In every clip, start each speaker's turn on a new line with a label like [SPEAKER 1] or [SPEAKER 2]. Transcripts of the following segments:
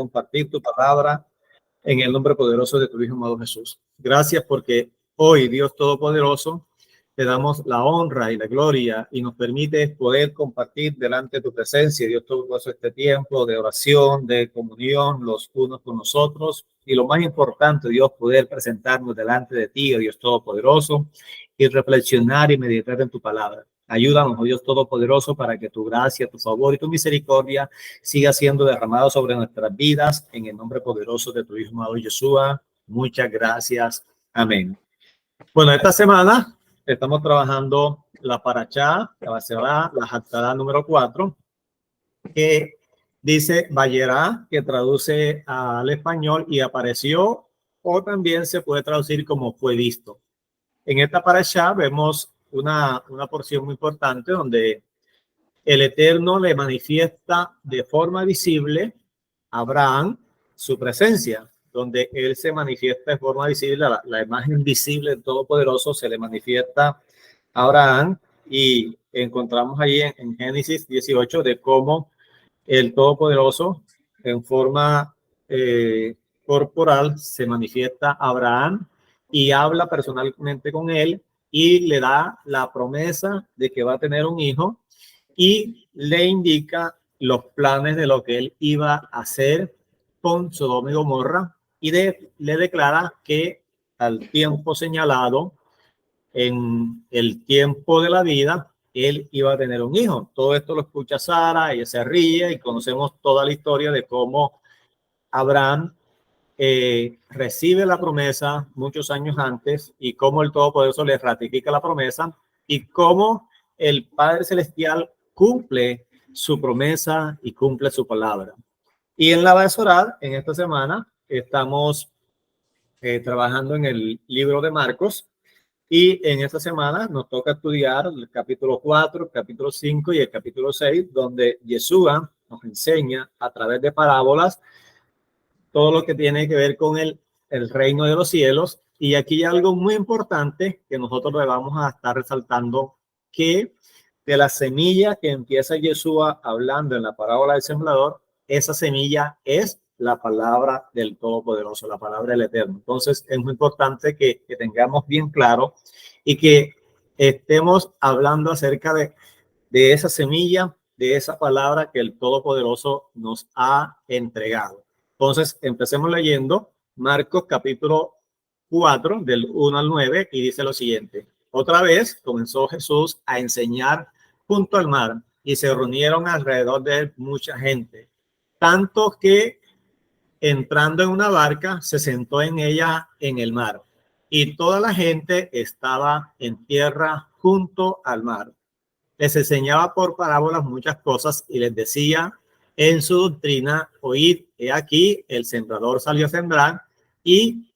[SPEAKER 1] compartir tu palabra en el nombre poderoso de tu Hijo amado Jesús. Gracias porque hoy, Dios Todopoderoso, te damos la honra y la gloria y nos permite poder compartir delante de tu presencia, Dios Todopoderoso, este tiempo de oración, de comunión, los unos con los otros. Y lo más importante, Dios, poder presentarnos delante de ti, Dios Todopoderoso, y reflexionar y meditar en tu palabra. Ayúdanos, oh Dios Todopoderoso, para que tu gracia, tu favor y tu misericordia siga siendo derramado sobre nuestras vidas en el nombre poderoso de tu Hijo amado Yeshua. Muchas gracias. Amén. Bueno, esta semana estamos trabajando la Parashá, la Haftará número 4, que dice Vayera, que traduce al español y apareció, o también se puede traducir como fue visto. En esta Parashá vemos una porción muy importante donde el Eterno le manifiesta de forma visible a Abraham su presencia, donde él se manifiesta de forma visible, la imagen visible del Todopoderoso se le manifiesta a Abraham, y encontramos ahí en Génesis 18 de cómo el Todopoderoso en forma corporal se manifiesta a Abraham y habla personalmente con él y le da la promesa de que va a tener un hijo y le indica los planes de lo que él iba a hacer con Sodoma y Gomorra y le declara que al tiempo señalado, en el tiempo de la vida, él iba a tener un hijo. Todo esto lo escucha Sara, ella se ríe y conocemos toda la historia de cómo Abraham recibe la promesa muchos años antes y cómo el Todopoderoso le ratifica la promesa y cómo el Padre Celestial cumple su promesa y cumple su palabra. Y en la Baesorá, en esta semana, estamos trabajando en el libro de Marcos. Y en esta semana nos toca estudiar el capítulo 4, el capítulo 5 y el capítulo 6, donde Yeshua nos enseña a través de parábolas todo lo que tiene que ver con el reino de los cielos. Y aquí hay algo muy importante que nosotros le vamos a estar resaltando, que de la semilla que empieza Yeshua hablando en la parábola del sembrador, esa semilla es la palabra del Todopoderoso, la palabra del Eterno. Entonces es muy importante que tengamos bien claro y que estemos hablando acerca de esa semilla, de esa palabra que el Todopoderoso nos ha entregado. Entonces empecemos leyendo Marcos capítulo 4 del 1 al 9 y dice lo siguiente. Otra vez comenzó Jesús a enseñar junto al mar y se reunieron alrededor de él mucha gente, tanto que entrando en una barca se sentó en ella en el mar y toda la gente estaba en tierra junto al mar. Les enseñaba por parábolas muchas cosas y les decía en su doctrina: oíd, he aquí el sembrador salió a sembrar, y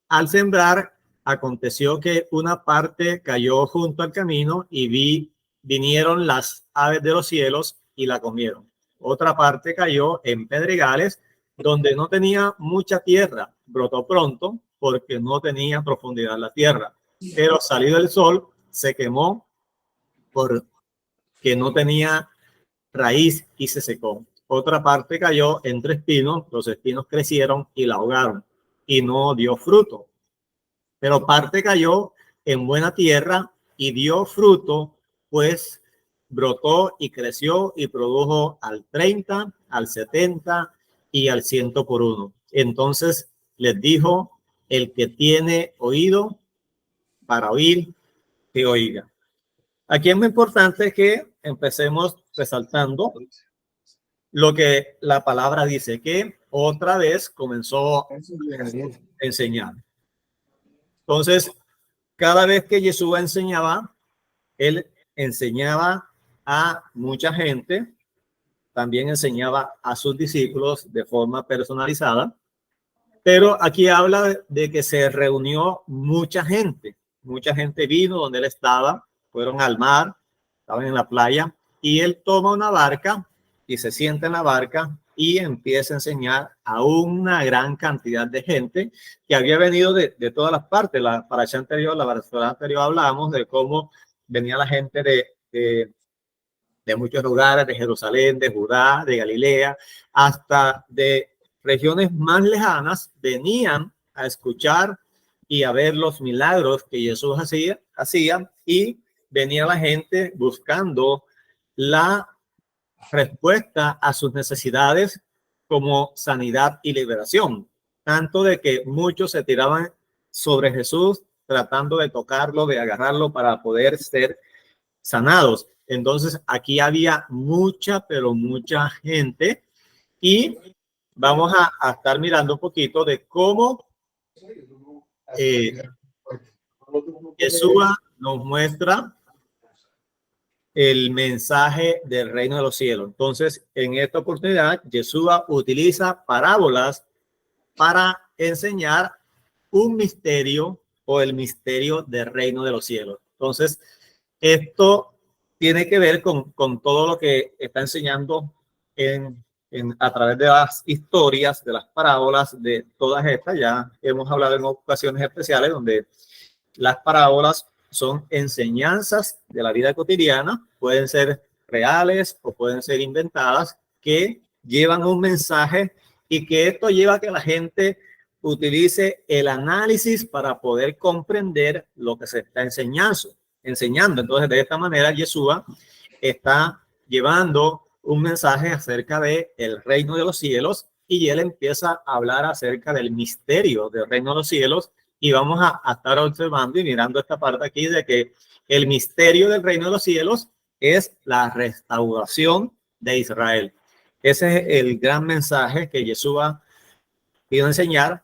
[SPEAKER 1] al sembrar aconteció que una parte cayó junto al camino y vinieron las aves de los cielos y la comieron. Otra parte cayó en pedregales donde no tenía mucha tierra, brotó pronto porque no tenía profundidad la tierra, pero salido el sol se quemó porque no tenía raíz y se secó. Otra parte cayó entre espinos, los espinos crecieron y la ahogaron y no dio fruto. Pero parte cayó en buena tierra y dio fruto, pues brotó y creció y produjo al 30, al 70 y al 100 por uno. Entonces les dijo: el que tiene oído para oír, que oiga. Aquí es muy importante que empecemos resaltando lo que la palabra dice, que otra vez comenzó a enseñar. Entonces, cada vez que Jesús enseñaba, él enseñaba a mucha gente, también enseñaba a sus discípulos de forma personalizada, pero aquí habla de que se reunió mucha gente vino donde él estaba, fueron al mar, estaban en la playa, y él toma una barca y se sienta en la barca y empieza a enseñar a una gran cantidad de gente que había venido de todas las partes. La parasha anterior, la parasha anterior, hablábamos de cómo venía la gente de muchos lugares, de Jerusalén, de Judá, de Galilea, hasta de regiones más lejanas venían a escuchar y a ver los milagros que Jesús hacía, y venía la gente buscando la respuesta a sus necesidades como sanidad y liberación, tanto de que muchos se tiraban sobre Jesús tratando de tocarlo, de agarrarlo para poder ser sanados. Entonces aquí había mucha, pero mucha gente, y vamos a estar mirando un poquito de cómo Yeshua nos muestra el mensaje del reino de los cielos. Entonces, en esta oportunidad, Yeshua utiliza parábolas para enseñar un misterio, o el misterio del reino de los cielos. Entonces, esto tiene que ver con todo lo que está enseñando a través de las historias, de las parábolas, de todas estas. Ya hemos hablado en ocasiones especiales donde las parábolas son enseñanzas de la vida cotidiana, pueden ser reales o pueden ser inventadas, que llevan un mensaje, y que esto lleva a que la gente utilice el análisis para poder comprender lo que se está enseñando. Entonces, de esta manera, Yeshua está llevando un mensaje acerca de el reino de los cielos, y él empieza a hablar acerca del misterio del reino de los cielos. Y vamos a estar observando y mirando esta parte aquí de que el misterio del reino de los cielos es la restauración de Israel. Ese es el gran mensaje que Yeshua quiso enseñar,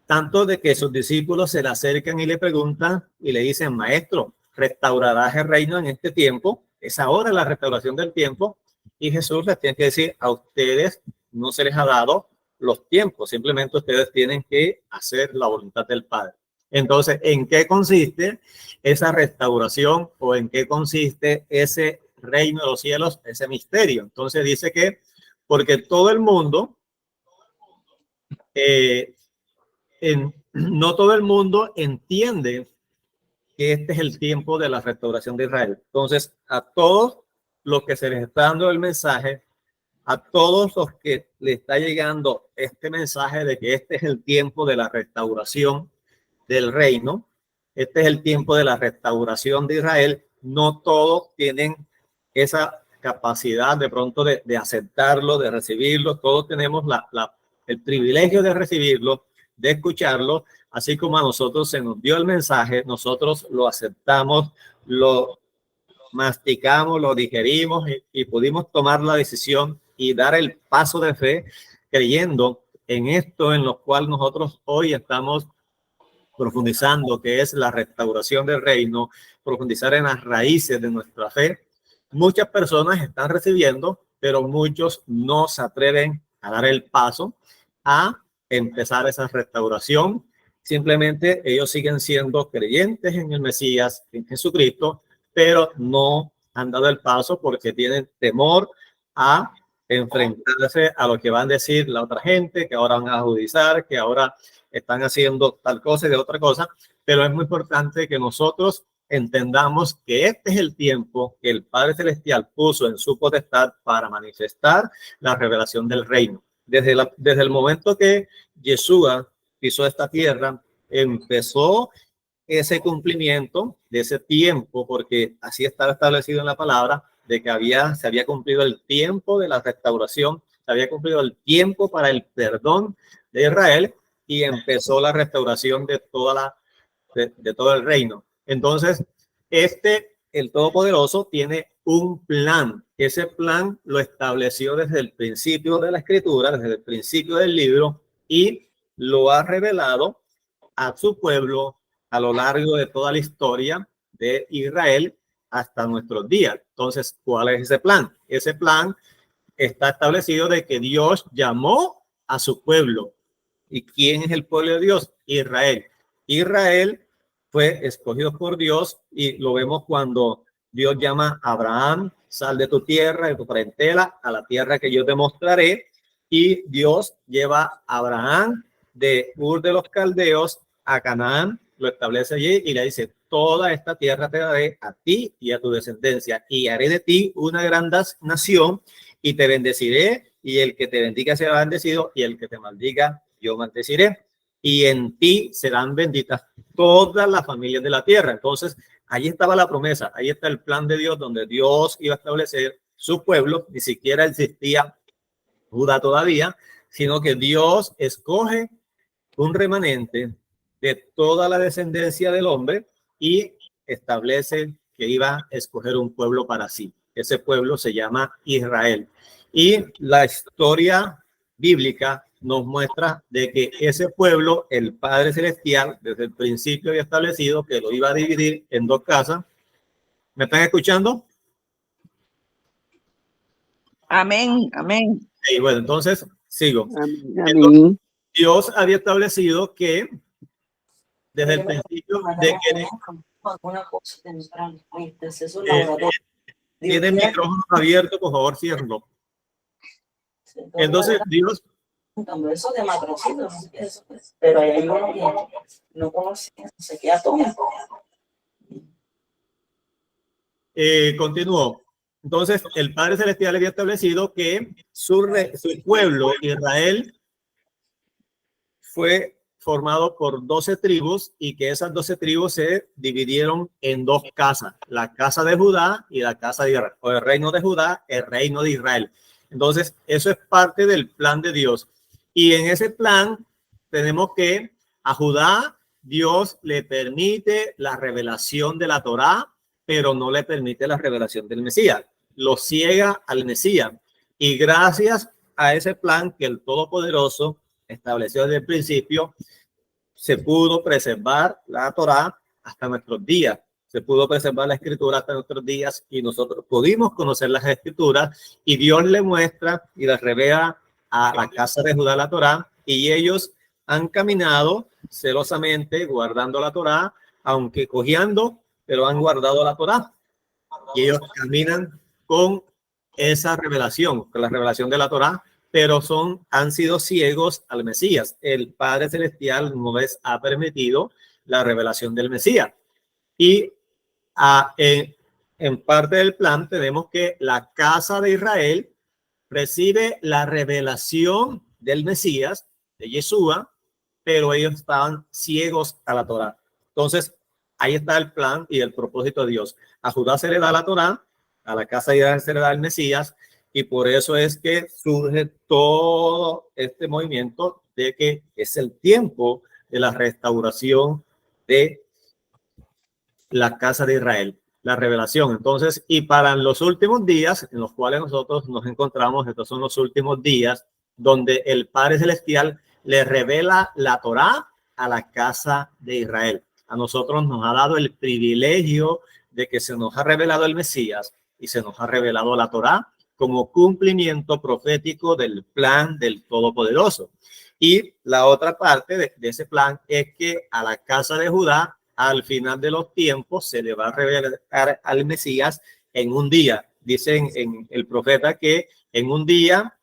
[SPEAKER 1] tanto de que sus discípulos se le acercan y le preguntan y le dicen: maestro, ¿restaurarás el reino en este tiempo? Es ahora la restauración del tiempo. Y Jesús les tiene que decir: a ustedes no se les ha dado los tiempos, simplemente ustedes tienen que hacer la voluntad del Padre. Entonces, ¿en qué consiste esa restauración, o en qué consiste ese reino de los cielos, ese misterio? Entonces dice que porque todo el mundo, no todo el mundo entiende que este es el tiempo de la restauración de Israel. Entonces, a todos los que se les está dando el mensaje, a todos los que le está llegando este mensaje de que este es el tiempo de la restauración del reino, este es el tiempo de la restauración de Israel, no todos tienen esa capacidad de pronto de aceptarlo, de recibirlo. Todos tenemos el privilegio de recibirlo, de escucharlo, así como a nosotros se nos dio el mensaje, nosotros lo aceptamos, lo masticamos, lo digerimos, y pudimos tomar la decisión y dar el paso de fe creyendo en esto en lo cual nosotros hoy estamos profundizando, que es la restauración del reino, profundizar en las raíces de nuestra fe. Muchas personas están recibiendo, pero muchos no se atreven a dar el paso a empezar esa restauración. Simplemente ellos siguen siendo creyentes en el Mesías, en Jesucristo, pero no han dado el paso porque tienen temor a enfrentarse a lo que van a decir la otra gente, que ahora van a judiciar, que ahora están haciendo tal cosa y de otra cosa. Pero es muy importante que nosotros entendamos que este es el tiempo que el Padre Celestial puso en su potestad para manifestar la revelación del reino. Desde el momento que Yeshua pisó esta tierra, empezó ese cumplimiento de ese tiempo, porque así estaba establecido en la palabra, de que se había cumplido el tiempo de la restauración, se había cumplido el tiempo para el perdón de Israel, y empezó la restauración de todo el reino. Entonces, el Todopoderoso tiene un plan. Ese plan lo estableció desde el principio de la Escritura, desde el principio del libro, y lo ha revelado a su pueblo a lo largo de toda la historia de Israel hasta nuestros días. Entonces, ¿cuál es ese plan? Ese plan está establecido de que Dios llamó a su pueblo. ¿Y quién es el pueblo de Dios? Israel. Israel fue escogido por Dios, y lo vemos cuando Dios llama a Abraham: sal de tu tierra, de tu parentela, a la tierra que yo te mostraré. Y Dios lleva a Abraham de Ur de los Caldeos a Canaán, lo establece allí y le dice: toda esta tierra te daré a ti y a tu descendencia, y haré de ti una gran nación, y te bendeciré y el que te bendiga será bendecido, y el que te maldiga yo maldeciré. Y en ti serán benditas todas las familias de la tierra. Entonces, ahí estaba la promesa, ahí está el plan de Dios, donde Dios iba a establecer su pueblo. Ni siquiera existía Judá todavía, sino que Dios escoge un remanente de toda la descendencia del hombre y establece que iba a escoger un pueblo para sí. Ese pueblo se llama Israel. Y la historia bíblica nos muestra de que ese pueblo, el Padre Celestial, desde el principio había establecido que lo iba a dividir en dos casas. ¿Me están escuchando?
[SPEAKER 2] Amén, amén.
[SPEAKER 1] Y bueno, entonces sigo.
[SPEAKER 3] Amén.
[SPEAKER 1] Entonces, Dios había establecido que desde el principio de que tiene el micrófono abierto, por favor, ciérrenlo. Entonces, Dios,
[SPEAKER 4] eso de matrocito, pero hay uno que no conoce, se queda todo.
[SPEAKER 1] continuó. Entonces, el Padre Celestial había establecido que su pueblo, Israel, fue formado por 12 tribus y que esas 12 tribus se dividieron en dos casas, la casa de Judá y la casa de Israel, o el reino de Judá, el reino de Israel. Entonces, eso es parte del plan de Dios. Y en ese plan tenemos que a Judá Dios le permite la revelación de la Torá, pero no le permite la revelación del Mesías. Lo ciega al Mesías. Y gracias a ese plan que el Todopoderoso estableció desde el principio, se pudo preservar la Torá hasta nuestros días. Se pudo preservar la escritura hasta nuestros días y nosotros pudimos conocer las escrituras y Dios le muestra y le revela a la casa de Judá la Torá y ellos han caminado celosamente guardando la Torá, aunque cojeando, pero han guardado la Torá y ellos caminan con esa revelación, con la revelación de la Torá, pero han sido ciegos al Mesías. El Padre Celestial no les ha permitido la revelación del Mesías. Y en parte del plan tenemos que la casa de Israel recibe la revelación del Mesías, de Yeshua, pero ellos estaban ciegos a la Torá. Entonces, ahí está el plan y el propósito de Dios. A Judá se le da la Torá, a la casa de Israel se le da el Mesías, y por eso es que surge todo este movimiento de que es el tiempo de la restauración de la casa de Israel, la revelación. Entonces, y para los últimos días en los cuales nosotros nos encontramos, estos son los últimos días donde el Padre Celestial le revela la Torá a la casa de Israel. A nosotros nos ha dado el privilegio de que se nos ha revelado el Mesías y se nos ha revelado la Torá como cumplimiento profético del plan del Todopoderoso. Y la otra parte de ese plan es que a la casa de Judá, al final de los tiempos, se le va a revelar al Mesías en un día. Dicen en el profeta que en un día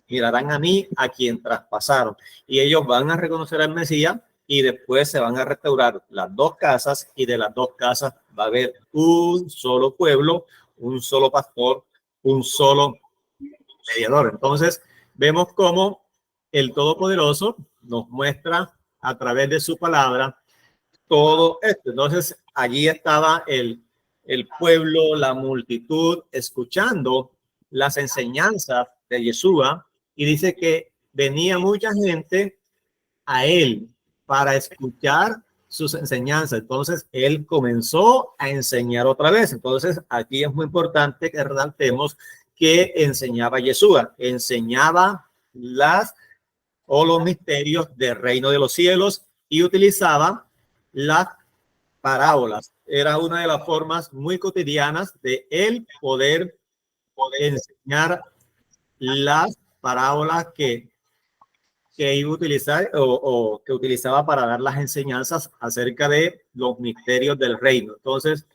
[SPEAKER 1] mirarán a mí, a quien traspasaron. Y ellos van a reconocer al Mesías y después se van a restaurar las dos casas y de las dos casas va a haber un solo pueblo, un solo pastor, un solo mediador. Entonces, vemos cómo el Todopoderoso nos muestra a través de su palabra todo esto. Entonces, allí estaba el pueblo, la multitud, escuchando las enseñanzas de Yeshua, y dice que venía mucha gente a él para escuchar sus enseñanzas. Entonces, él comenzó a enseñar otra vez. Entonces, aquí es muy importante que resaltemos que enseñaba Yeshua, enseñaba los misterios del reino de los cielos y utilizaba las parábolas. Era una de las formas muy cotidianas de él poder enseñar las parábolas que iba a utilizar o que utilizaba para dar las enseñanzas acerca de los misterios del reino. Entonces,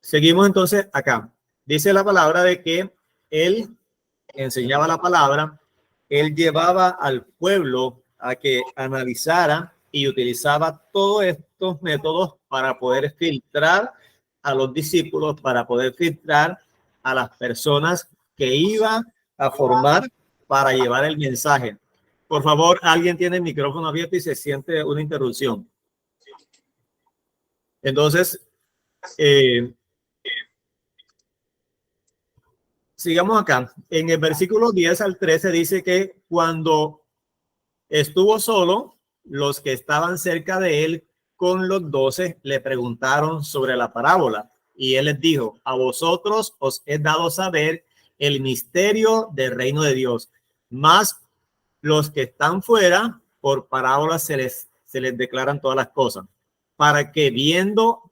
[SPEAKER 1] seguimos entonces acá. Dice la palabra de que él enseñaba la palabra, él llevaba al pueblo a que analizara y utilizaba todos estos métodos para poder filtrar a los discípulos, para poder filtrar a las personas que iban a formar para llevar el mensaje. Por favor, alguien tiene el micrófono abierto y se siente una interrupción. Entonces, sigamos acá. En el versículo 10 al 13 dice que cuando estuvo solo, los que estaban cerca de él con los 12 le preguntaron sobre la parábola. Y él les dijo: a vosotros os he dado saber el misterio del reino de Dios, mas los que están fuera, por parábolas se les declaran todas las cosas, para que viendo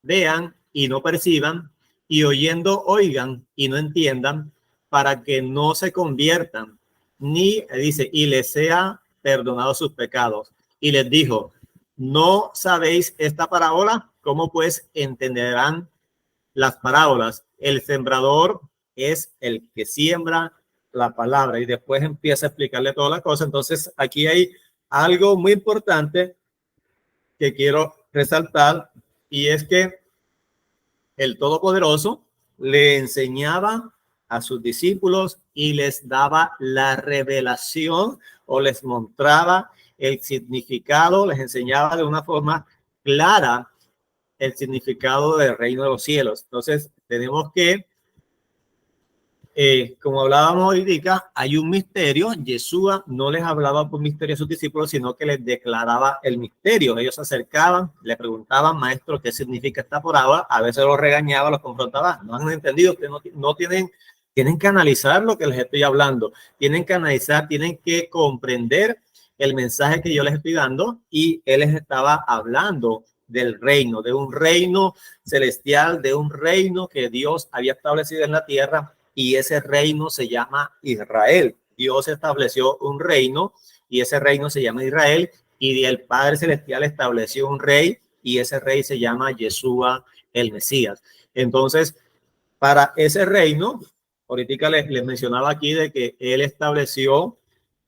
[SPEAKER 1] vean y no perciban, y oyendo oigan y no entiendan, para que no se conviertan, ni dice, y les sea perdonado sus pecados. Y les dijo: ¿no sabéis esta parábola? ¿Cómo pues entenderán las parábolas? El sembrador es el que siembra la palabra, y después empieza a explicarle toda la cosa. Entonces aquí hay algo muy importante que quiero resaltar, y es que el Todopoderoso le enseñaba a sus discípulos y les daba la revelación, o les mostraba el significado, les enseñaba de una forma clara el significado del reino de los cielos. Entonces tenemos que, como hablábamos hoy día, hay un misterio. Yeshua no les hablaba por misterio a sus discípulos, sino que les declaraba el misterio. Ellos se acercaban, le preguntaban: maestro, ¿qué significa esta parábola? A veces los regañaba, los confrontaba: no han entendido, que no tienen que analizar lo que les estoy hablando, tienen que analizar, tienen que comprender el mensaje que yo les estoy dando. Y él les estaba hablando del reino, de un reino celestial, de un reino que Dios había establecido en la tierra, y ese reino se llama Israel. Dios estableció un reino y ese reino se llama Israel, y el Padre Celestial estableció un rey y ese rey se llama Yeshua el Mesías. Entonces, para ese reino, ahorita les mencionaba aquí de que él estableció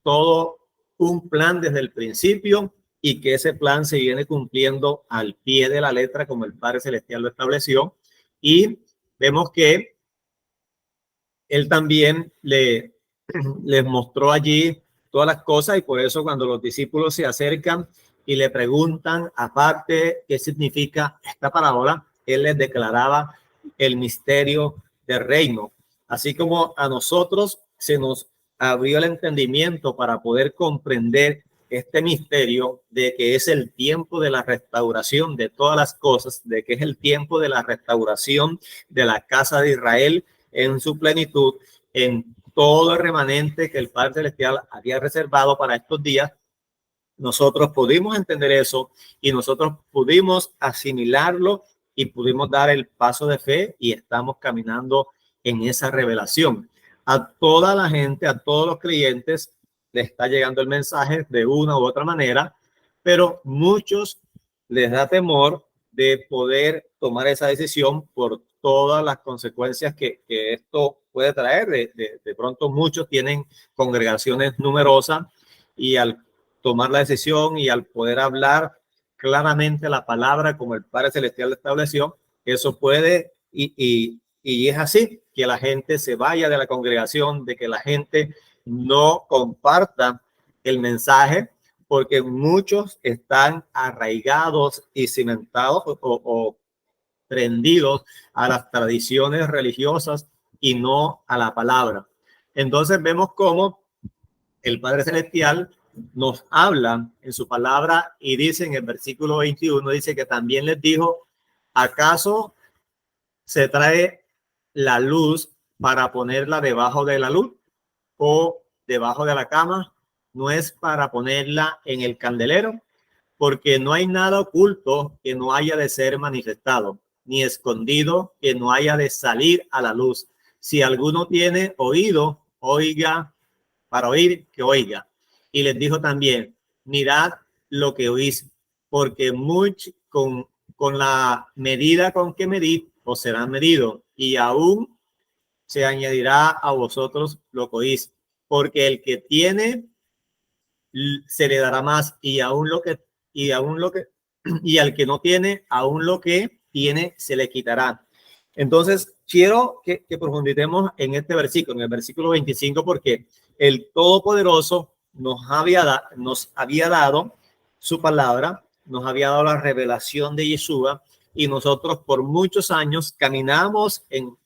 [SPEAKER 1] todo un plan desde el principio, y que ese plan se viene cumpliendo al pie de la letra como el Padre Celestial lo estableció. Y vemos que él también les mostró allí todas las cosas, y por eso cuando los discípulos se acercan y le preguntan aparte qué significa esta parábola, él les declaraba el misterio del reino. Así como a nosotros se nos abrió el entendimiento para poder comprender este misterio de que es el tiempo de la restauración de todas las cosas, de que es el tiempo de la restauración de la casa de Israel en su plenitud, en todo el remanente que el Padre Celestial había reservado para estos días. Nosotros pudimos entender eso y nosotros pudimos asimilarlo y pudimos dar el paso de fe, y estamos caminando en esa revelación. A toda la gente, a todos los creyentes, le está llegando el mensaje de una u otra manera, pero muchos les da temor de poder tomar esa decisión por todas las consecuencias que esto puede traer. De pronto muchos tienen congregaciones numerosas, y al tomar la decisión y al poder hablar claramente la palabra como el Padre Celestial estableció, eso puede y es así, que la gente se vaya de la congregación, de que la gente no comparta el mensaje, porque muchos están arraigados y cimentados o prendidos a las tradiciones religiosas y no a la palabra. Entonces vemos cómo el Padre Celestial nos habla en su palabra, y dice en el versículo 21, dice que también les dijo: ¿acaso se trae la luz para ponerla debajo de la luz o debajo de la cama? ¿No es para ponerla en el candelero? Porque no hay nada oculto que no haya de ser manifestado, ni escondido que no haya de salir a la luz. Si alguno tiene oído, oiga, para oír, que oiga. Y les dijo también: mirad lo que oís, porque con la medida con que medid, os será medido, y aún se añadirá a vosotros lo que oís. Porque el que tiene, se le dará más, y aún lo que, y al que no tiene, aún lo que tiene se le quitará. Entonces, quiero que profundicemos en este versículo, en el versículo 25, porque el Todopoderoso nos había dado su palabra, nos había dado la revelación de Yeshua, y nosotros por muchos años caminamos en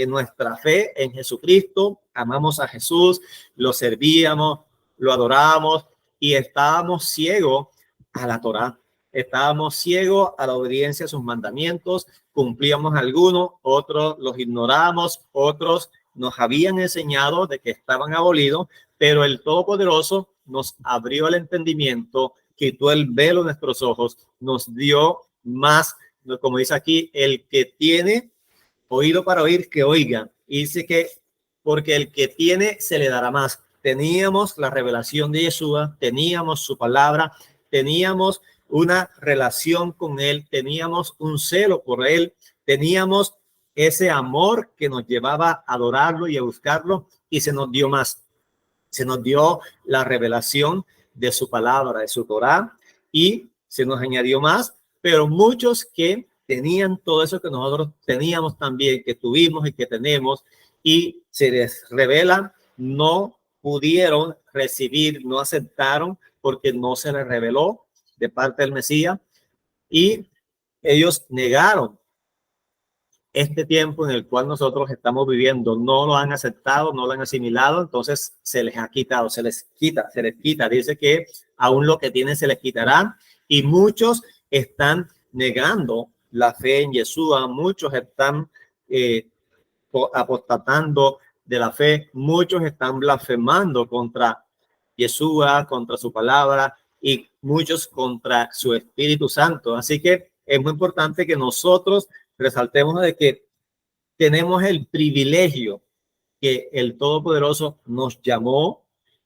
[SPEAKER 1] nuestra fe en Jesucristo, amamos a Jesús, lo servíamos, lo adorábamos y estábamos ciegos a la Torá. Estábamos ciegos a la obediencia a sus mandamientos, cumplíamos algunos, otros los ignoramos, otros nos habían enseñado de que estaban abolidos, pero el Todopoderoso nos abrió el entendimiento, quitó el velo de nuestros ojos, nos dio más, como dice aquí, el que tiene oído para oír, que oiga. Y dice que porque el que tiene se le dará más. Teníamos la revelación de Yeshua, teníamos su palabra, teníamos una relación con él, teníamos un celo por él, teníamos ese amor que nos llevaba a adorarlo y a buscarlo, y se nos dio más. Se nos dio la revelación de su palabra, de su Torá, y se nos añadió más, pero muchos que tenían todo eso que nosotros teníamos también, que tuvimos y que tenemos, y se les revela, no pudieron recibir, no aceptaron, porque no se les reveló de parte del Mesías, y ellos negaron este tiempo en el cual nosotros estamos viviendo, no lo han aceptado, no lo han asimilado, entonces se les ha quitado, se les quita. Dice que aún lo que tienen se les quitará, y muchos están negando la fe en Yeshua, muchos están apostatando de la fe, muchos están blasfemando contra Yeshua, contra su palabra, y muchos contra su Espíritu Santo. Así que es muy importante que nosotros resaltemos de que tenemos el privilegio que el Todopoderoso nos llamó,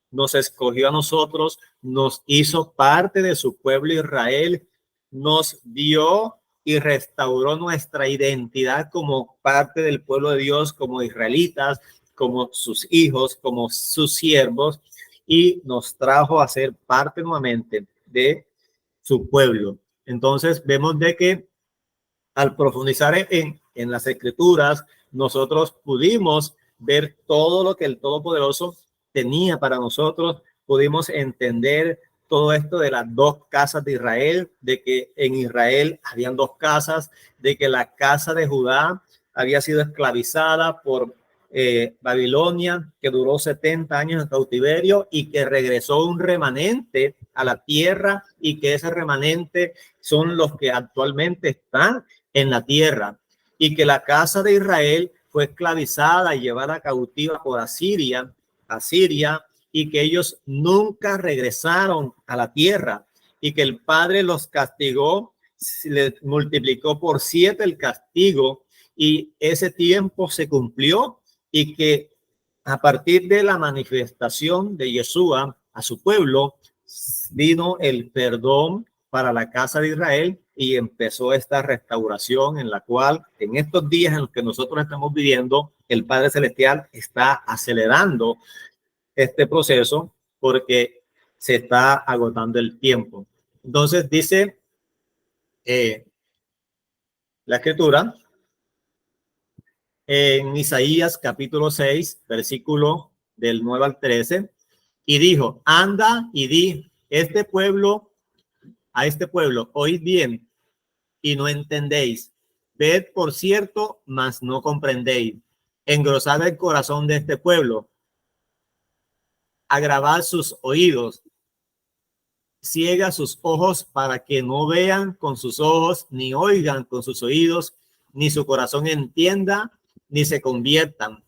[SPEAKER 1] nos escogió a nosotros, nos hizo parte de su pueblo Israel, nos dio y restauró nuestra identidad como parte del pueblo de Dios, como israelitas, como sus hijos, como sus siervos, y nos trajo a ser parte nuevamente de su pueblo. Entonces vemos de que al profundizar en las escrituras, nosotros pudimos ver todo lo que el Todopoderoso tenía para nosotros, pudimos entender todo esto de las dos casas de Israel, de que en Israel habían dos casas, de que la casa de Judá había sido esclavizada por Babilonia, que duró 70 años en cautiverio, y que regresó un remanente a la tierra, y que ese remanente son los que actualmente están en la tierra, y que la casa de Israel fue esclavizada y llevada cautiva por Asiria, y que ellos nunca regresaron a la tierra, y que el Padre los castigó, le multiplicó por 7 el castigo, y ese tiempo se cumplió, y que a partir de la manifestación de Yeshua a su pueblo vino el perdón para la casa de Israel, y empezó esta restauración en la cual en estos días en los que nosotros estamos viviendo, el Padre Celestial está acelerando este proceso porque se está agotando el tiempo. Entonces dice la escritura en Isaías capítulo 6, versículo del 9 al 13, y dijo: anda y di a este pueblo, oíd bien y no entendéis, ved por cierto, mas no comprendéis, engrosad el corazón de este pueblo, agravad sus oídos, ciega sus ojos para que no vean con sus ojos, ni oigan con sus oídos, ni su corazón entienda, ni se conviertan,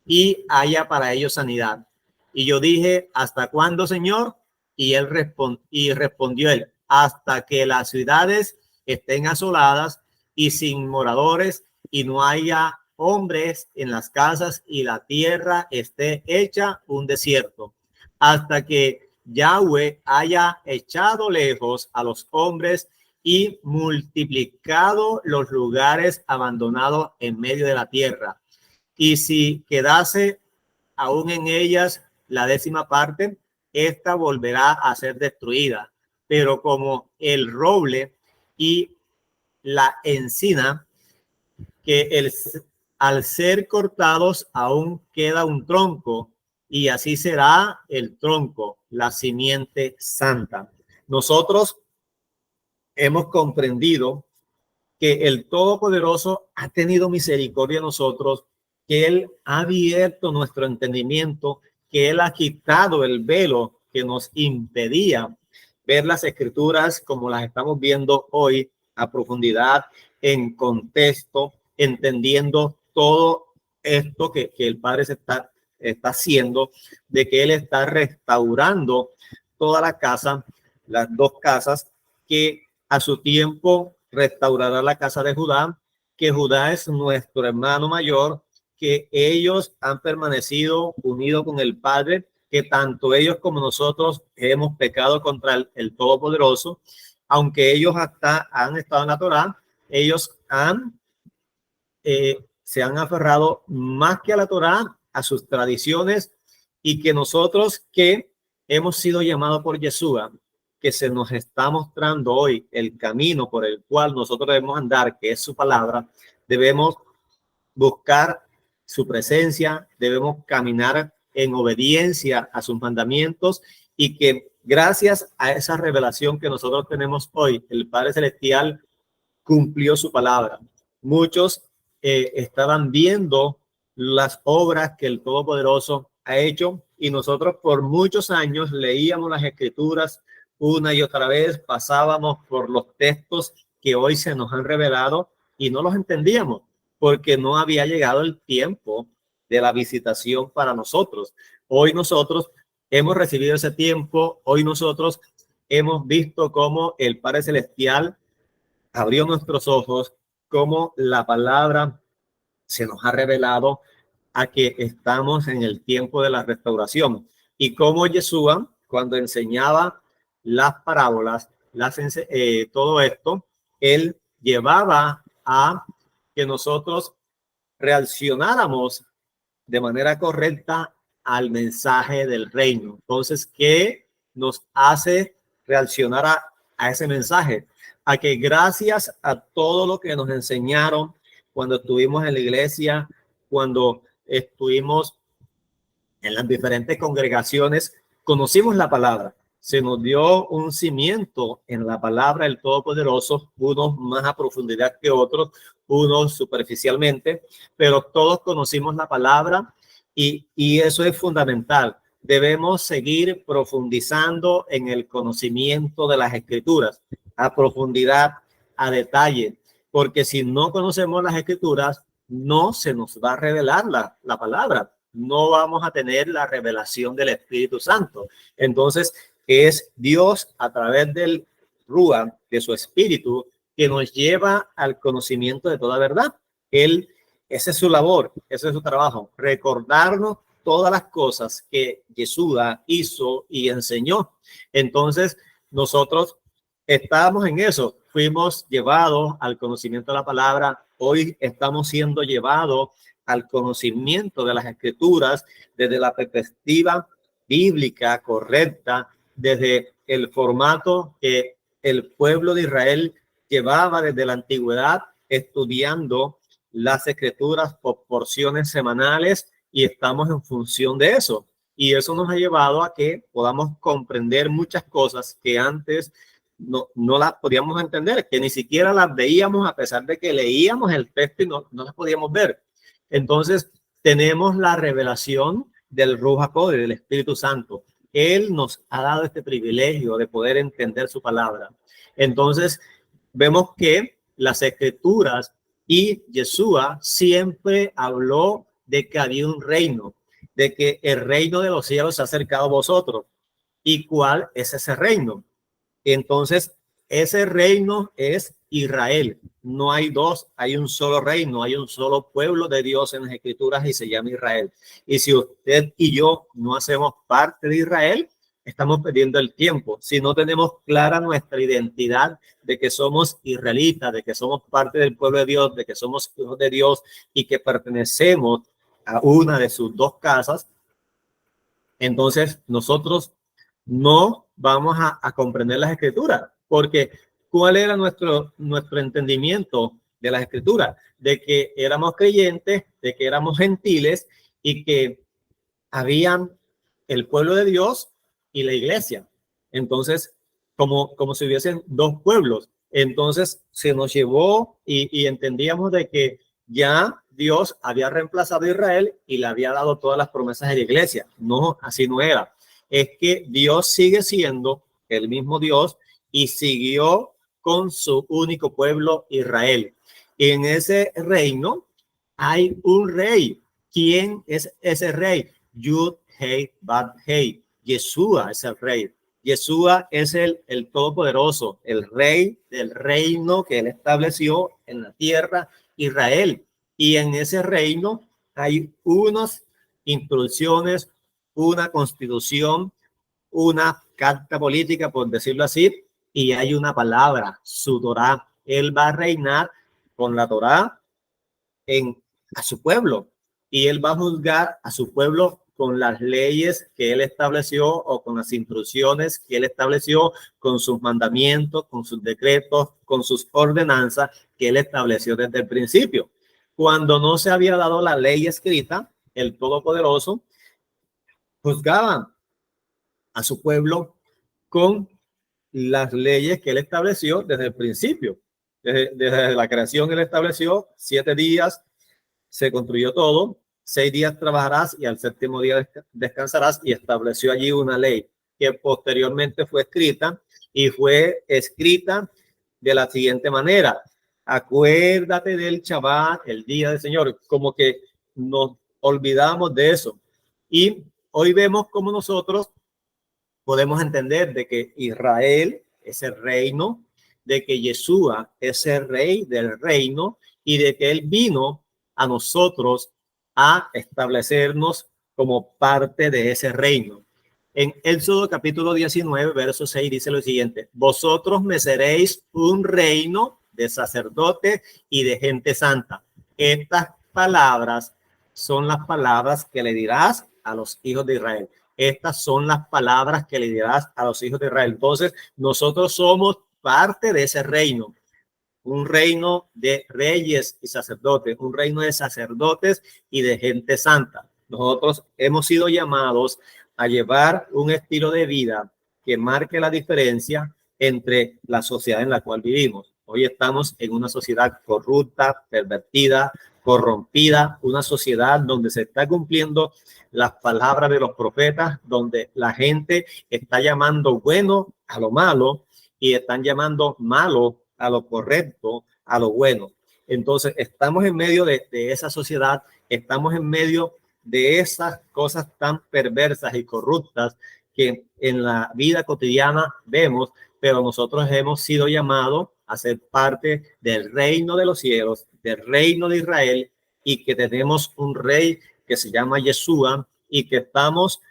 [SPEAKER 1] y haya para ellos sanidad. Y yo dije: ¿hasta cuándo, Señor? Y él respondió él: hasta que las ciudades estén asoladas y sin moradores, y no haya hombres en las casas, y la tierra esté hecha un desierto, hasta que Yahweh haya echado lejos a los hombres y multiplicado los lugares abandonados en medio de la tierra. Y si quedase aún en ellas la 10ª parte, esta volverá a ser destruida. Pero como el roble y la encina que al ser cortados aún queda un tronco, y así será el tronco, la simiente santa. Nosotros hemos comprendido que el Todopoderoso ha tenido misericordia de nosotros, que Él ha abierto nuestro entendimiento, que Él ha quitado el velo que nos impedía ver las Escrituras como las estamos viendo hoy a profundidad, en contexto, entendiendo todo esto que el Padre está haciendo, de que Él está restaurando toda la casa, las dos casas, que a su tiempo restaurará la casa de Judá, que Judá es nuestro hermano mayor, que ellos han permanecido unidos con el Padre, que tanto ellos como nosotros hemos pecado contra el Todopoderoso, aunque ellos hasta han estado en la Torá, ellos se han aferrado más que a la Torá, a sus tradiciones, y que nosotros que hemos sido llamados por Yeshua, que se nos está mostrando hoy el camino por el cual nosotros debemos andar, que es su palabra, debemos buscar su presencia, debemos caminar en obediencia a sus mandamientos, y que gracias a esa revelación que nosotros tenemos hoy, el Padre Celestial cumplió su palabra. Muchos estaban viendo las obras que el Todopoderoso ha hecho, y nosotros por muchos años leíamos las Escrituras una y otra vez, pasábamos por los textos que hoy se nos han revelado y no los entendíamos, porque no había llegado el tiempo de la visitación para nosotros. Hoy nosotros hemos recibido ese tiempo, hoy nosotros hemos visto cómo el Padre Celestial abrió nuestros ojos, cómo la palabra se nos ha revelado a que estamos en el tiempo de la restauración, y cómo Yeshua, cuando enseñaba las parábolas, todo esto, él llevaba a que nosotros reaccionáramos de manera correcta al mensaje del reino. Entonces, ¿qué nos hace reaccionar a ese mensaje? A que gracias a todo lo que nos enseñaron cuando estuvimos en la iglesia, cuando estuvimos en las diferentes congregaciones, conocimos la palabra. Se nos dio un cimiento en la palabra del Todopoderoso, unos más a profundidad que otros, unos superficialmente, pero todos conocimos la palabra, y eso es fundamental. Debemos seguir profundizando en el conocimiento de las Escrituras, a profundidad, a detalle, porque si no conocemos las Escrituras, no se nos va a revelar la palabra, no vamos a tener la revelación del Espíritu Santo. Entonces, es Dios a través del Rúa, de su Espíritu, que nos lleva al conocimiento de toda verdad. Esa es su labor, ese es su trabajo, recordarnos todas las cosas que Yeshua hizo y enseñó. Entonces, nosotros estábamos en eso, fuimos llevados al conocimiento de la palabra. Hoy estamos siendo llevados al conocimiento de las Escrituras desde la perspectiva bíblica correcta, desde el formato que el pueblo de Israel llevaba desde la antigüedad, estudiando las Escrituras por porciones semanales, y estamos en función de eso. Y eso nos ha llevado a que podamos comprender muchas cosas que antes no las podíamos entender, que ni siquiera las veíamos a pesar de que leíamos el texto y no las podíamos ver. Entonces, tenemos la revelación del Ruach HaKodesh, del Espíritu Santo. Él nos ha dado este privilegio de poder entender su palabra. Entonces, vemos que las Escrituras y Yeshua siempre habló de que había un reino, de que el reino de los cielos se ha acercado a vosotros. ¿Y cuál es ese reino? Entonces, ese reino es Israel. No hay dos, hay un solo reino, hay un solo pueblo de Dios en las Escrituras, y se llama Israel. Y si usted y yo no hacemos parte de Israel, estamos perdiendo el tiempo. Si no tenemos clara nuestra identidad de que somos israelitas, de que somos parte del pueblo de Dios, de que somos hijos de Dios y que pertenecemos a una de sus dos casas, entonces nosotros no vamos a comprender las Escrituras, porque ¿cuál era nuestro entendimiento de las Escrituras, de que éramos creyentes, de que éramos gentiles y que habían el pueblo de Dios y la iglesia. Entonces, como si hubiesen dos pueblos. Entonces se nos llevó y entendíamos de que ya Dios había reemplazado a Israel y le había dado todas las promesas de la iglesia. No, así no era. Es que Dios sigue siendo el mismo Dios y siguió con su único pueblo, Israel. Y en ese reino hay un rey. ¿Quién es ese rey? Yud, Hei, Bad, Hei. Yeshua es el rey. Yeshua es el Todopoderoso, el rey del reino que él estableció en la tierra, Israel. Y en ese reino hay unas instrucciones, una constitución, una carta política, por decirlo así, y hay una palabra, su Torá. Él va a reinar con la Torá a su pueblo y él va a juzgar a su pueblo con las leyes que él estableció o con las instrucciones que él estableció, con sus mandamientos, con sus decretos, con sus ordenanzas que él estableció desde el principio. Cuando no se había dado la ley escrita, el Todopoderoso juzgaba a su pueblo con las leyes que él estableció desde el principio. Desde la creación él estableció 7 días, se construyó todo, 6 días trabajarás y al 7º día descansarás, y estableció allí una ley que posteriormente fue escrita y fue escrita de la siguiente manera: acuérdate del Shabbat, el día del Señor. Como que nos olvidamos de eso. Y hoy vemos cómo nosotros podemos entender de que Israel es el reino, de que Yeshua es el rey del reino y de que él vino a nosotros a establecernos como parte de ese reino. En Éxodo capítulo 19, verso 6 dice lo siguiente: vosotros me seréis un reino de sacerdotes y de gente santa. Estas palabras son las palabras que le dirás a los hijos de Israel. Estas son las palabras que le dirás a los hijos de Israel. Entonces, nosotros somos parte de ese reino, un reino de reyes y sacerdotes, un reino de sacerdotes y de gente santa. Nosotros hemos sido llamados a llevar un estilo de vida que marque la diferencia entre la sociedad en la cual vivimos. Hoy estamos en una sociedad corrupta, pervertida, corrompida, una sociedad donde se está cumpliendo las palabras de los profetas, donde la gente está llamando bueno a lo malo y están llamando malo a lo correcto, a lo bueno. Entonces, estamos en medio de esa sociedad, estamos en medio de esas cosas tan perversas y corruptas que en la vida cotidiana vemos, pero nosotros hemos sido llamados a ser parte del reino de los cielos, del reino de Israel, y que tenemos un rey que se llama Yeshua y que estamos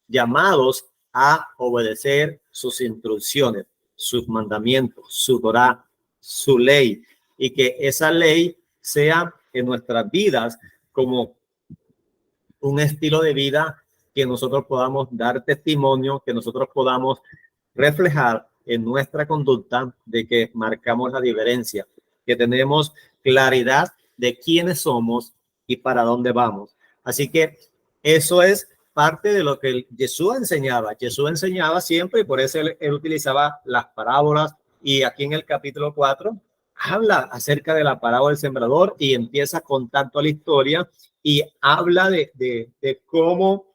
[SPEAKER 1] llamados a obedecer sus instrucciones, sus mandamientos, su Torá, su ley, y que esa ley sea en nuestras vidas como un estilo de vida que nosotros podamos dar testimonio, que nosotros podamos reflejar en nuestra conducta de que marcamos la diferencia, que tenemos claridad de quiénes somos y para dónde vamos. Así que eso es parte de lo que Jesús enseñaba. Jesús enseñaba siempre y por eso él utilizaba las parábolas, y aquí en el capítulo 4 habla acerca de la parábola del sembrador y empieza a contar toda la historia y habla de cómo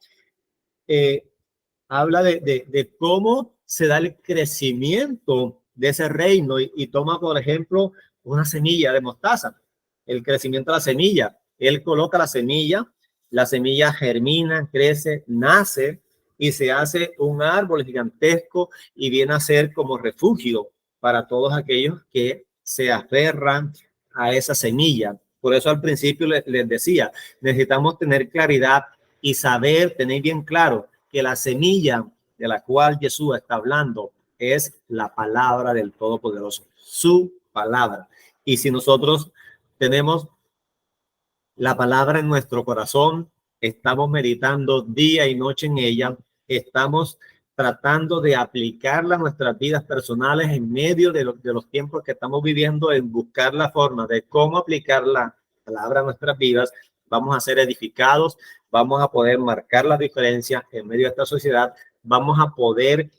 [SPEAKER 1] cómo se da el crecimiento de ese reino y toma, por ejemplo, una semilla de mostaza, el crecimiento de la semilla. Él coloca la semilla germina, crece, nace y se hace un árbol gigantesco y viene a ser como refugio para todos aquellos que se aferran a esa semilla. Por eso al principio les decía, necesitamos tener claridad y saber, tener bien claro que la semilla de la cual Jesús está hablando es la palabra del Todopoderoso, su palabra. Y si nosotros tenemos la palabra en nuestro corazón, estamos meditando día y noche en ella, estamos tratando de aplicarla a nuestras vidas personales en medio de los tiempos que estamos viviendo, en buscar la forma de cómo aplicar la palabra a nuestras vidas, vamos a ser edificados, vamos a poder marcar la diferencia en medio de esta sociedad, vamos a poder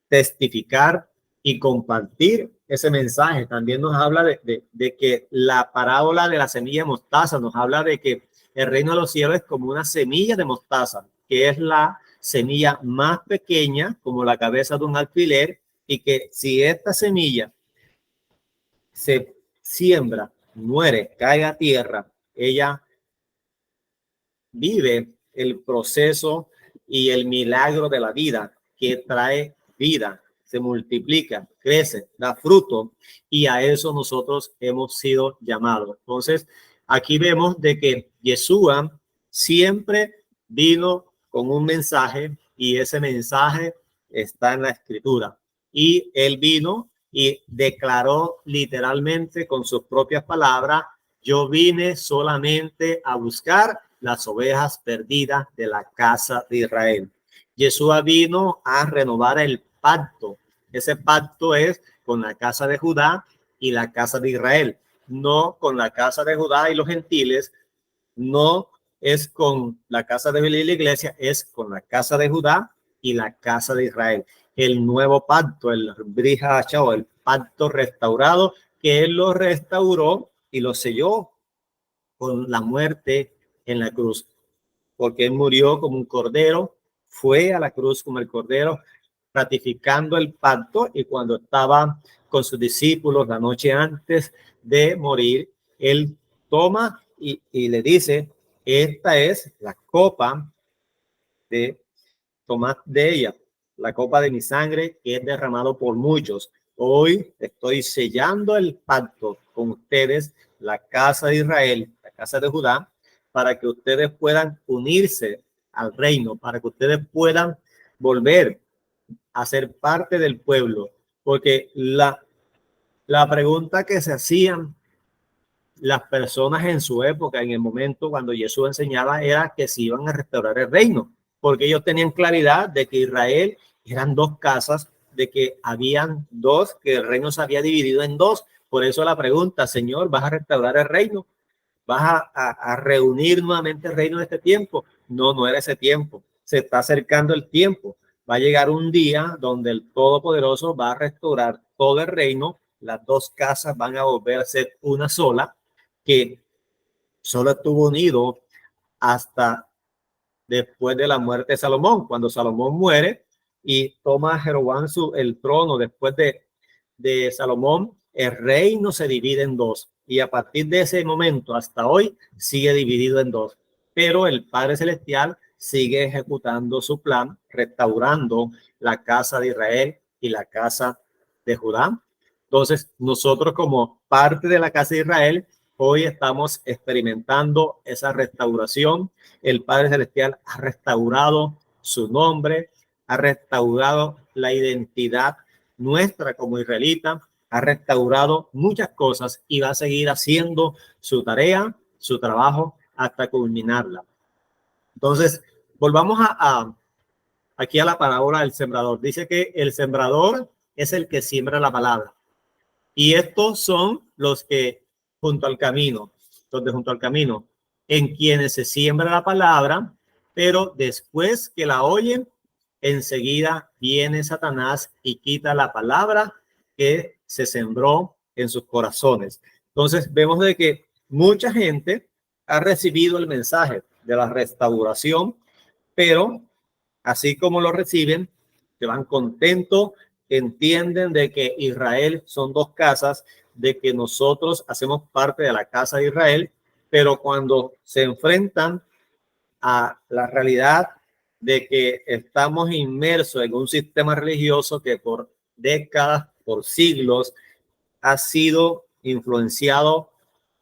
[SPEAKER 1] testificar y compartir ese mensaje. También nos habla de que la parábola de la semilla de mostaza nos habla de que el reino de los cielos es como una semilla de mostaza, que es la semilla más pequeña, como la cabeza de un alfiler, y que si esta semilla se siembra, muere, cae a tierra, ella vive el proceso y el milagro de la vida, que trae vida, se multiplica, crece, da fruto, y a eso nosotros hemos sido llamados. Entonces, aquí vemos de que Yeshua siempre vino con un mensaje, y ese mensaje está en la escritura. Y él vino y declaró literalmente con sus propias palabras: yo vine solamente a buscar las ovejas perdidas de la casa de Israel. Yeshua vino a renovar el pacto. Ese pacto es con la casa de Judá y la casa de Israel, no con la casa de Judá y los gentiles, no es con la casa de la iglesia, es con la casa de Judá y la casa de Israel. El nuevo pacto, el Brit Hadashah, el pacto restaurado, que él lo restauró y lo selló con la muerte en la cruz, porque él murió como un cordero, fue a la cruz como el cordero, ratificando el pacto. Y cuando estaba con sus discípulos la noche antes de morir, él toma y le dice: esta es la copa de, tomad de ella, la copa de mi sangre, que es derramado por muchos. Hoy estoy sellando el pacto con ustedes, la casa de Israel, la casa de Judá, para que ustedes puedan unirse al reino, para que ustedes puedan volver a ser parte del pueblo. Porque la pregunta que se hacían las personas en su época, en el momento cuando Jesús enseñaba, era que se iban a restaurar el reino, porque ellos tenían claridad de que Israel eran dos casas, de que habían dos, que el reino se había dividido en dos. Por eso la pregunta: Señor, ¿vas a restaurar el reino? ¿Vas a reunir nuevamente el reino de este tiempo? No, no era ese tiempo. Se está acercando el tiempo. Va a llegar un día donde el Todopoderoso va a restaurar todo el reino. Las dos casas van a volver a ser una sola, que solo estuvo unido hasta después de la muerte de Salomón. Cuando Salomón muere y toma Jeroboam el trono después de Salomón, el reino se divide en dos, y a partir de ese momento hasta hoy sigue dividido en dos. Pero el Padre Celestial sigue ejecutando su plan, restaurando la casa de Israel y la casa de Judá. Entonces, nosotros, como parte de la casa de Israel, hoy estamos experimentando esa restauración. El Padre Celestial ha restaurado su nombre, ha restaurado la identidad nuestra como israelita, ha restaurado muchas cosas y va a seguir haciendo su tarea, su trabajo, hasta culminarla. Entonces, volvamos aquí a la parábola del sembrador. Dice que el sembrador es el que siembra la palabra. Y estos son los que junto al camino, en quienes se siembra la palabra, pero después que la oyen, enseguida viene Satanás y quita la palabra que se sembró en sus corazones. Entonces vemos de que mucha gente ha recibido el mensaje de la restauración, pero así como lo reciben, se van contentos, entienden de que Israel son dos casas, de que nosotros hacemos parte de la casa de Israel, pero cuando se enfrentan a la realidad de que estamos inmersos en un sistema religioso que por décadas, por siglos, ha sido influenciado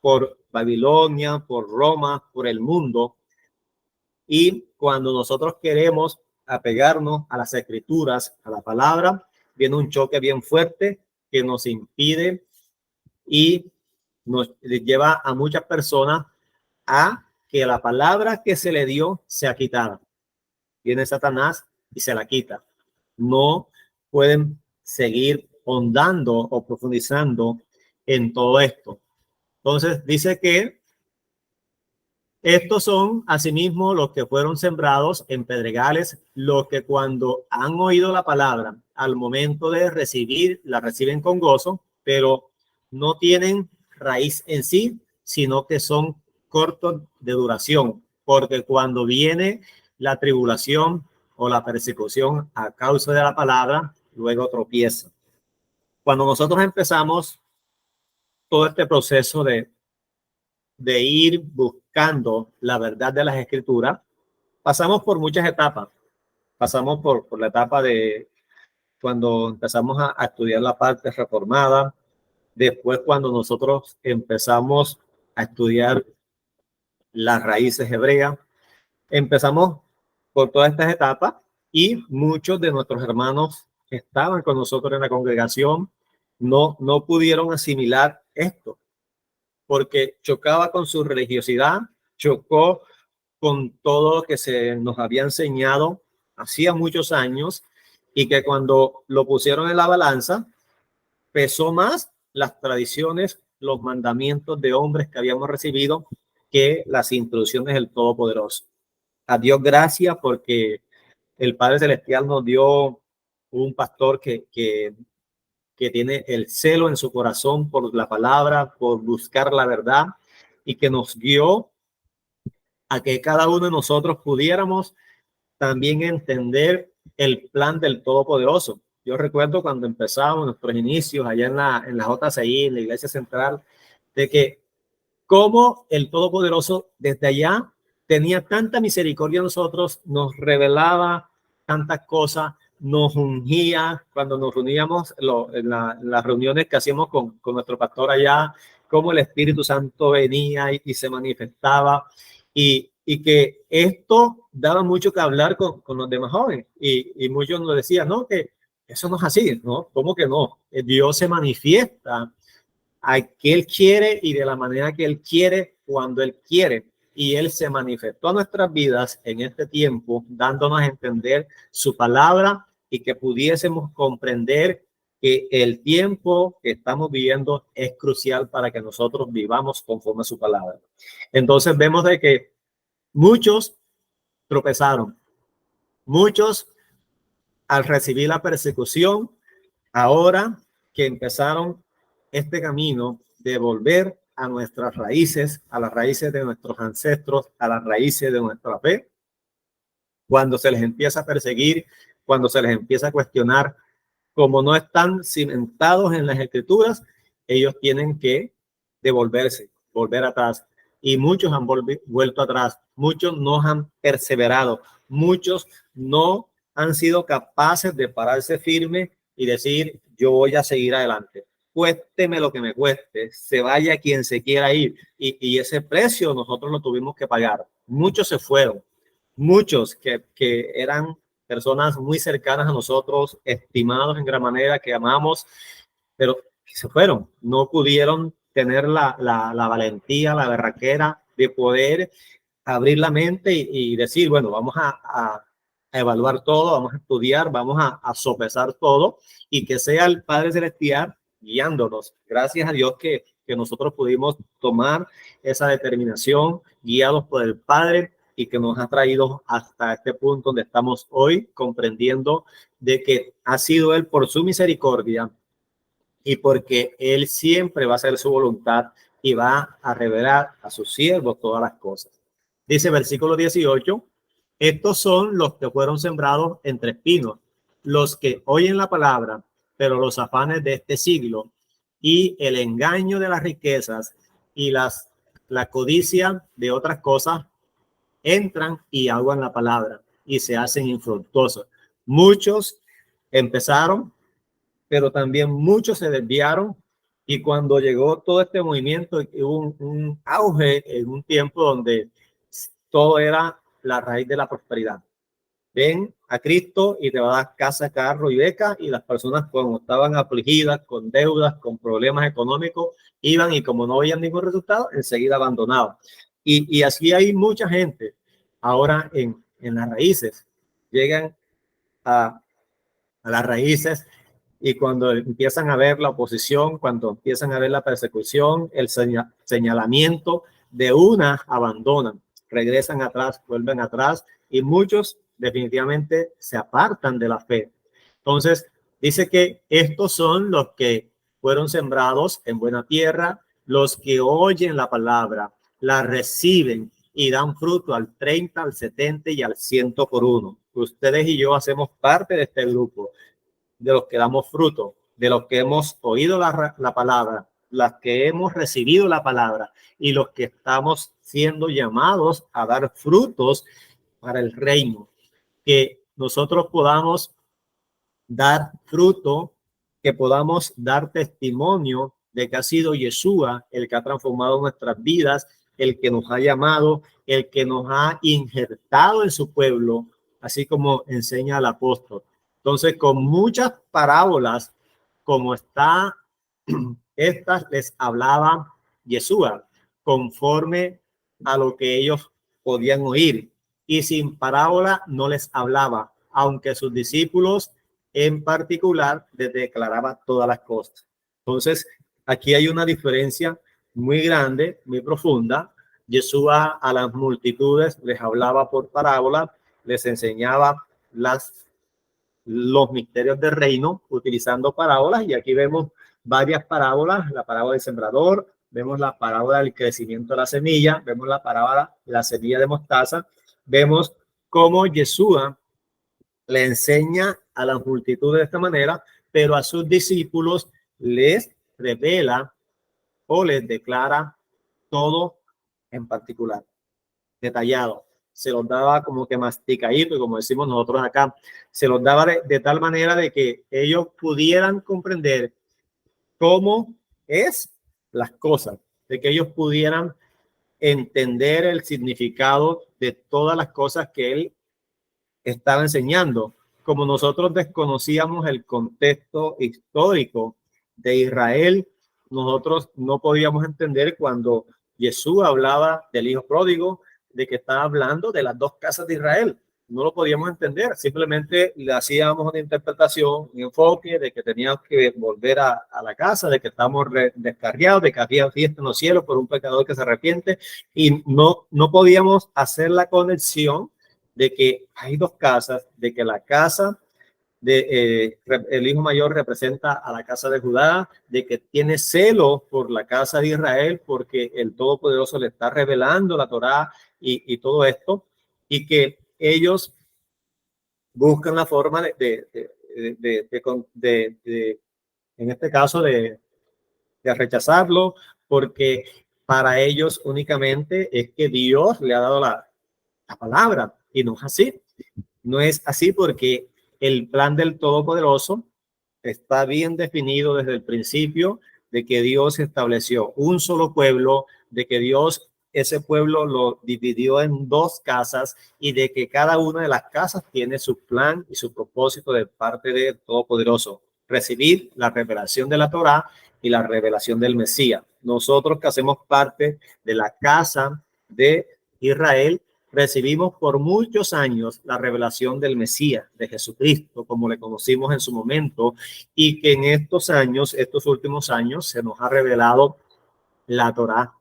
[SPEAKER 1] por Babilonia, por Roma, por el mundo, y cuando nosotros queremos apegarnos a las escrituras, a la palabra, viene un choque bien fuerte que nos impide y nos lleva a muchas personas a que la palabra que se le dio sea quitada. Viene Satanás y se la quita. no pueden seguir hondando o profundizando en todo esto. Entonces dice que estos son asimismo los que fueron sembrados en pedregales, los que cuando han oído la palabra, al momento de recibir, la reciben con gozo, pero no tienen raíz en sí, sino que son cortos de duración, porque cuando viene la tribulación o la persecución a causa de la palabra, luego tropieza. Cuando nosotros empezamos todo este proceso de ir buscando la verdad de las escrituras, pasamos por muchas etapas. Pasamos por la etapa de cuando empezamos a estudiar la parte reformada, después cuando nosotros empezamos a estudiar las raíces hebreas, empezamos por todas estas etapas y muchos de nuestros hermanos que estaban con nosotros en la congregación no pudieron asimilar esto, porque chocaba con su religiosidad, chocó con todo lo que se nos había enseñado hacía muchos años, y que cuando lo pusieron en la balanza, pesó más las tradiciones, los mandamientos de hombres que habíamos recibido que las instrucciones del Todopoderoso. A Dios gracias porque el Padre Celestial nos dio un pastor que tiene el celo en su corazón por la palabra, por buscar la verdad, y que nos guió a que cada uno de nosotros pudiéramos también entender el plan del Todopoderoso. Yo recuerdo cuando empezamos nuestros inicios allá en la JCI, en la Iglesia Central, de que cómo el Todopoderoso desde allá tenía tanta misericordia a nosotros, nos revelaba tantas cosas, nos ungía cuando nos reuníamos en las reuniones que hacíamos con nuestro pastor allá, cómo el Espíritu Santo venía y se manifestaba, y que esto daba mucho que hablar con los demás jóvenes, y muchos nos decían, no, que eso no es así, ¿no? ¿Cómo que no? Dios se manifiesta a que Él quiere y de la manera que Él quiere, cuando Él quiere. Y Él se manifestó a nuestras vidas en este tiempo, dándonos a entender su palabra y que pudiésemos comprender que el tiempo que estamos viviendo es crucial para que nosotros vivamos conforme a su palabra. Entonces vemos de que muchos tropezaron, muchos al recibir la persecución, ahora que empezaron este camino de volver a nuestras raíces, a las raíces de nuestros ancestros, a las raíces de nuestra fe, cuando se les empieza a perseguir, cuando se les empieza a cuestionar, como no están cimentados en las escrituras, ellos tienen que devolverse, volver atrás. Y muchos han vuelto atrás, muchos no han perseverado, muchos no han sido capaces de pararse firme y decir, yo voy a seguir adelante. Cuésteme lo que me cueste, se vaya quien se quiera ir. Y ese precio nosotros lo tuvimos que pagar. Muchos se fueron, muchos que eran personas muy cercanas a nosotros, estimados en gran manera, que amamos, pero se fueron, no pudieron tener la valentía, la berraquera de poder abrir la mente y decir, bueno, vamos a evaluar todo, vamos a estudiar, vamos a sopesar todo, y que sea el Padre Celestial guiándonos. Gracias a Dios que nosotros pudimos tomar esa determinación, guiados por el Padre, y que nos ha traído hasta este punto donde estamos hoy, comprendiendo de que ha sido Él por su misericordia y porque Él siempre va a hacer su voluntad y va a revelar a sus siervos todas las cosas. Dice versículo 18, estos son los que fueron sembrados entre espinos, los que oyen la palabra, pero los afanes de este siglo y el engaño de las riquezas y la codicia de otras cosas entran y aguan la palabra y se hacen infructuosos. Muchos empezaron, pero también muchos se desviaron, y cuando llegó todo este movimiento hubo un auge en un tiempo donde todo era la raíz de la prosperidad. Ven a Cristo y te va a dar casa, carro y beca, y las personas cuando estaban afligidas, con deudas, con problemas económicos, iban y como no veían ningún resultado, enseguida abandonaban. Y así hay mucha gente ahora en las raíces. Llegan a a las raíces, y cuando empiezan a ver la oposición, cuando empiezan a ver la persecución, el señalamiento, de una abandonan, regresan atrás, vuelven atrás, y muchos definitivamente se apartan de la fe. Entonces, dice que estos son los que fueron sembrados en buena tierra, los que oyen la palabra, la reciben y dan fruto al 30, al 70 y al 100 por uno. Ustedes y yo hacemos parte de este grupo, de los que damos fruto, de los que hemos oído la palabra, las que hemos recibido la palabra y los que estamos siendo llamados a dar frutos para el reino. Que nosotros podamos dar fruto, que podamos dar testimonio de que ha sido Yeshua el que ha transformado nuestras vidas, el que nos ha llamado, el que nos ha injertado en su pueblo, así como enseña el apóstol. Entonces, con muchas parábolas, como está, estas les hablaba Yeshua, conforme a lo que ellos podían oír, y sin parábola no les hablaba, aunque sus discípulos en particular les declaraba todas las cosas. Entonces, aquí hay una diferencia muy grande, muy profunda. Yeshua a las multitudes les hablaba por parábola, les enseñaba los misterios del reino utilizando parábolas, y aquí vemos varias parábolas: la parábola del sembrador, vemos la parábola del crecimiento de la semilla, vemos la parábola de la semilla de mostaza, vemos cómo Yeshua le enseña a las multitudes de esta manera, pero a sus discípulos les revela o les declara todo en particular, detallado. Se los daba como que masticadito, como decimos nosotros acá, se los daba de tal manera de que ellos pudieran comprender cómo es las cosas, de que ellos pudieran entender el significado de todas las cosas que él estaba enseñando. Como nosotros desconocíamos el contexto histórico de Israel, nosotros no podíamos entender cuando Jesús hablaba del hijo pródigo, de que estaba hablando de las dos casas de Israel. No lo podíamos entender, simplemente le hacíamos una interpretación, un enfoque de que teníamos que volver a la casa, de que estamos descarriados, de que había fiesta en los cielos por un pecador que se arrepiente, y no podíamos hacer la conexión de que hay dos casas, de que la casa de el hijo mayor representa a la casa de Judá, de que tiene celo por la casa de Israel porque el Todopoderoso le está revelando la Torá y todo esto, y que ellos buscan la forma en este caso de rechazarlo, porque para ellos únicamente es que Dios le ha dado la palabra, y no es así. No es así, porque el plan del Todopoderoso está bien definido desde el principio, de que Dios estableció un solo pueblo, de que Dios ese pueblo lo dividió en dos casas, y de que cada una de las casas tiene su plan y su propósito de parte del Todopoderoso: recibir la revelación de la Torá y la revelación del Mesías. Nosotros, que hacemos parte de la casa de Israel, recibimos por muchos años la revelación del Mesías, de Jesucristo, como le conocimos en su momento, y que en estos años, estos últimos años, se nos ha revelado la Torá,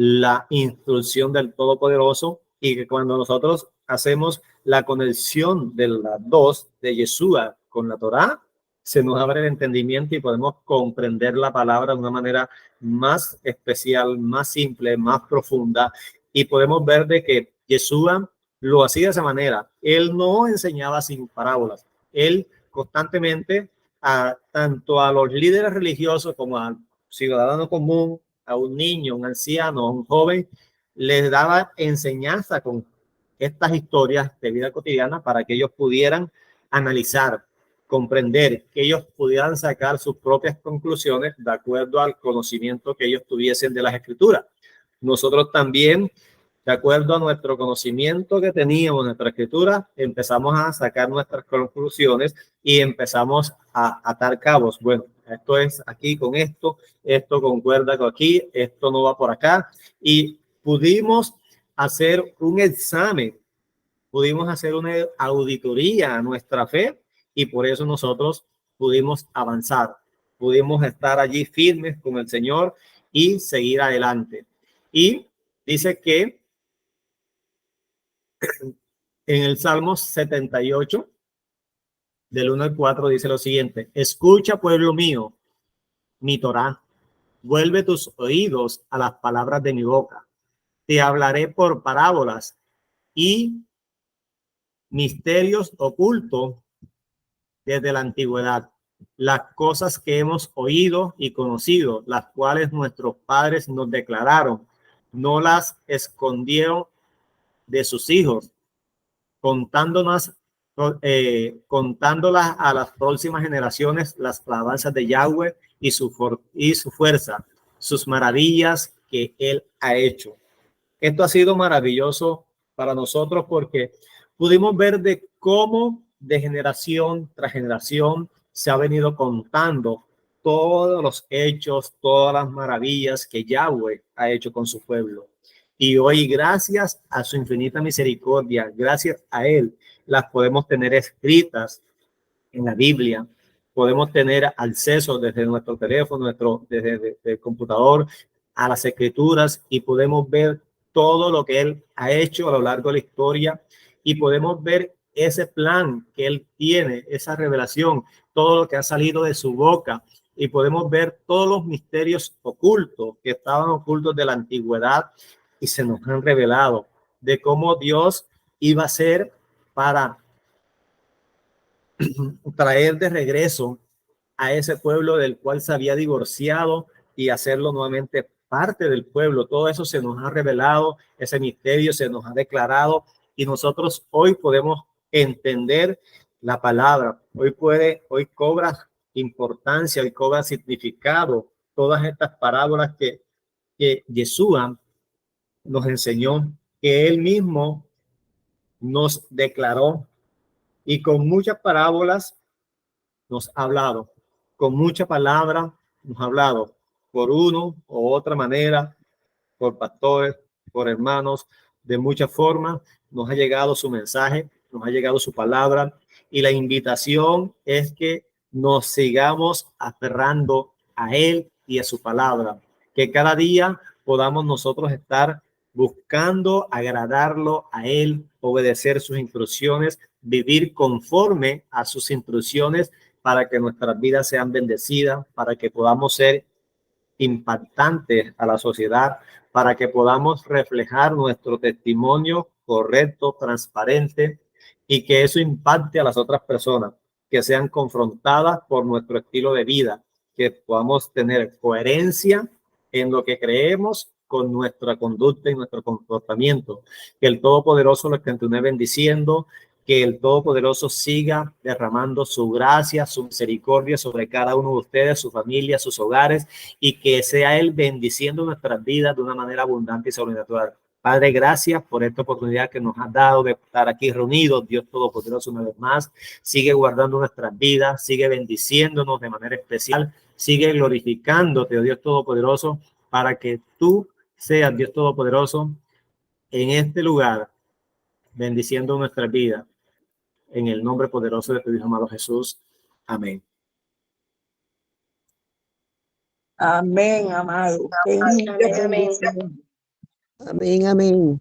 [SPEAKER 1] la instrucción del Todopoderoso, y que cuando nosotros hacemos la conexión de las dos, de Yeshua con la Torá, se nos abre el entendimiento y podemos comprender la palabra de una manera más especial, más simple, más profunda, y podemos ver de que Yeshua lo hacía de esa manera. Él no enseñaba sin parábolas. Él constantemente, tanto a los líderes religiosos como al ciudadano común, a un niño, un anciano, a un joven, les daba enseñanza con estas historias de vida cotidiana para que ellos pudieran analizar, comprender, que ellos pudieran sacar sus propias conclusiones de acuerdo al conocimiento que ellos tuviesen de las Escrituras. Nosotros también, de acuerdo a nuestro conocimiento que teníamos en nuestra Escritura, empezamos a sacar nuestras conclusiones y empezamos a atar cabos. Bueno, esto es aquí con esto concuerda con aquí, esto no va por acá, y pudimos hacer un examen, pudimos hacer una auditoría a nuestra fe y por eso nosotros pudimos avanzar, pudimos estar allí firmes con el Señor y seguir adelante. Y dice que en el Salmo 78, del 1 al 4, dice lo siguiente: escucha, pueblo mío, mi Torá, vuelve tus oídos a las palabras de mi boca. Te hablaré por parábolas y misterios ocultos desde la antigüedad, las cosas que hemos oído y conocido, las cuales nuestros padres nos declararon, no las escondieron de sus hijos, contándolas a las próximas generaciones las alabanzas de Yahweh y su fuerza, sus maravillas que él ha hecho. Esto ha sido maravilloso para nosotros porque pudimos ver de cómo de generación tras generación se ha venido contando todos los hechos, todas las maravillas que Yahweh ha hecho con su pueblo. Y hoy, gracias a su infinita misericordia, gracias a él, las podemos tener escritas en la Biblia. Podemos tener acceso desde nuestro teléfono, desde el computador a las escrituras, y podemos ver todo lo que él ha hecho a lo largo de la historia, y podemos ver ese plan que él tiene, esa revelación, todo lo que ha salido de su boca, y podemos ver todos los misterios ocultos que estaban ocultos de la antigüedad y se nos han revelado, de cómo Dios iba a ser para traer de regreso a ese pueblo del cual se había divorciado y hacerlo nuevamente parte del pueblo. Todo eso se nos ha revelado, ese misterio se nos ha declarado, y nosotros hoy podemos entender la palabra. Hoy cobra importancia, hoy cobra significado todas estas parábolas que Yeshua nos enseñó, que él mismo nos declaró, y con muchas parábolas nos ha hablado, con mucha palabra nos ha hablado, por uno o otra manera, por pastores, por hermanos, de muchas formas nos ha llegado su mensaje, nos ha llegado su palabra, y la invitación es que nos sigamos aferrando a él y a su palabra, que cada día podamos nosotros estar buscando agradarlo a él, obedecer sus instrucciones, vivir conforme a sus instrucciones, para que nuestras vidas sean bendecidas, para que podamos ser impactantes a la sociedad, para que podamos reflejar nuestro testimonio correcto, transparente, y que eso impacte a las otras personas, que sean confrontadas por nuestro estilo de vida, que podamos tener coherencia en lo que creemos con nuestra conducta y nuestro comportamiento. Que el Todopoderoso los continúe bendiciendo, que el Todopoderoso siga derramando su gracia, su misericordia sobre cada uno de ustedes, su familia, sus hogares, y que sea él bendiciendo nuestras vidas de una manera abundante y sobrenatural. Padre, gracias por esta oportunidad que nos has dado de estar aquí reunidos. Dios Todopoderoso, una vez más, sigue guardando nuestras vidas, sigue bendiciéndonos de manera especial, sigue glorificándote, oh Dios Todopoderoso, para que tú seas, Dios Todopoderoso, en este lugar, bendiciendo nuestras vidas. En el nombre poderoso de tu Hijo amado Jesús. Amén.
[SPEAKER 2] Amén, amado.
[SPEAKER 4] Amén, amén.
[SPEAKER 2] Amén, amén.